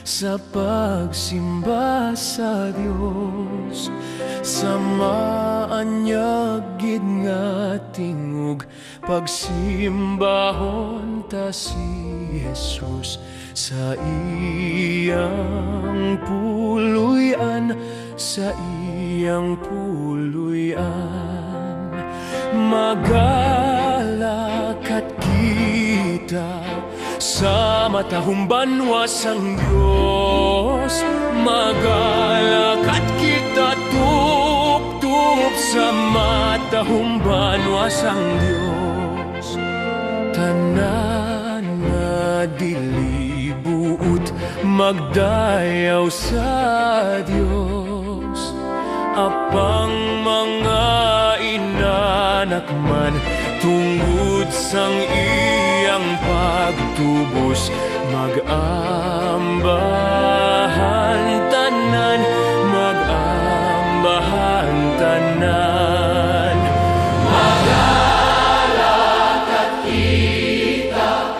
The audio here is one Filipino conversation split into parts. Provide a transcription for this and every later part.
sa pagsimba sa Dios. Samaan niya gid nga tingog pagsimbahon ta si Jesus sa iyang puluyan, sa iyang puluyan. Magalakat kita sa matahong banwas ang Diyos. Magalakat kita tup-tup sa matahong banwas ang Diyos. Tanan na dilibuot magdayaw sa Diyos. Apang mga inanak man tungod sang iyang pagtubos, mag-ambahan tanan, mag-ambahan tanan. Magalakat kita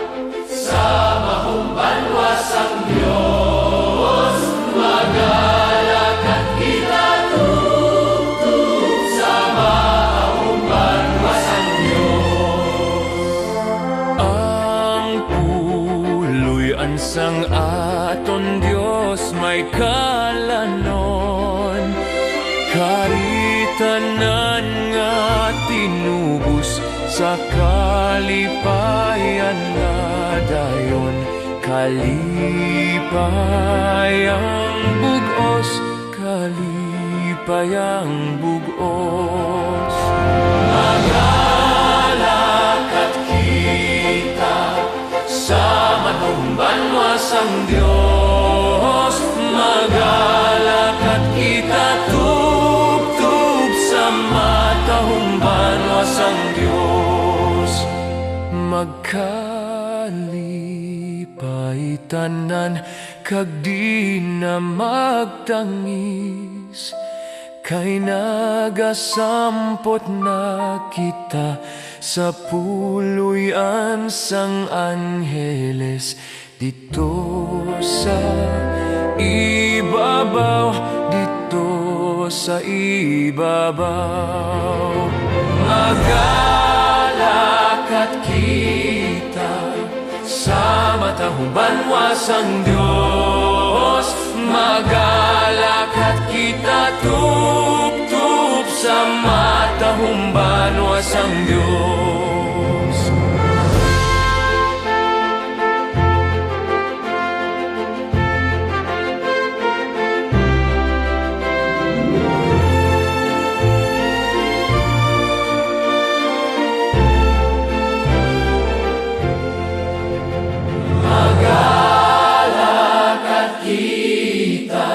sa mahong banwas ang Diyos. Magalakat kita tup-tup sa mahong banwas ang sang aton Diyos may kalanon. Karitanan nga tinubos sa kalipayan nga dayon. Kalipayang bugos, kalipayang bugos. Magalakat kita sa matahong banwas ang Diyos. Magalakat kita tup-tup sa matahong banwas ang Diyos. Magkalipay tanan kag di na magtangis, kay nagasampot na kita sa puluyan sang Angeles. Dito sa ibabaw, dito sa ibabaw. Magalakat kita sa matahong banwas ang Diyos. Magalakat kita tup-tup sa matahong banwas ang Diyos. Magalakat kita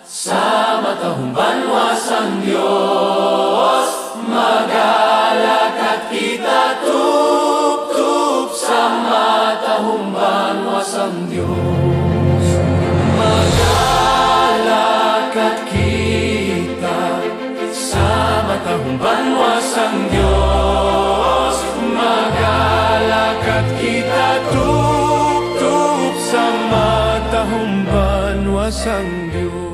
sa matahong banwas ang Diyos. Magalakat kita tup-tup sa matahong banwas ang Diyos. Magalakat kita sa matahong banwas ang Diyos. Magalakat kita tup-tup sa matahong banwas ang Diyos.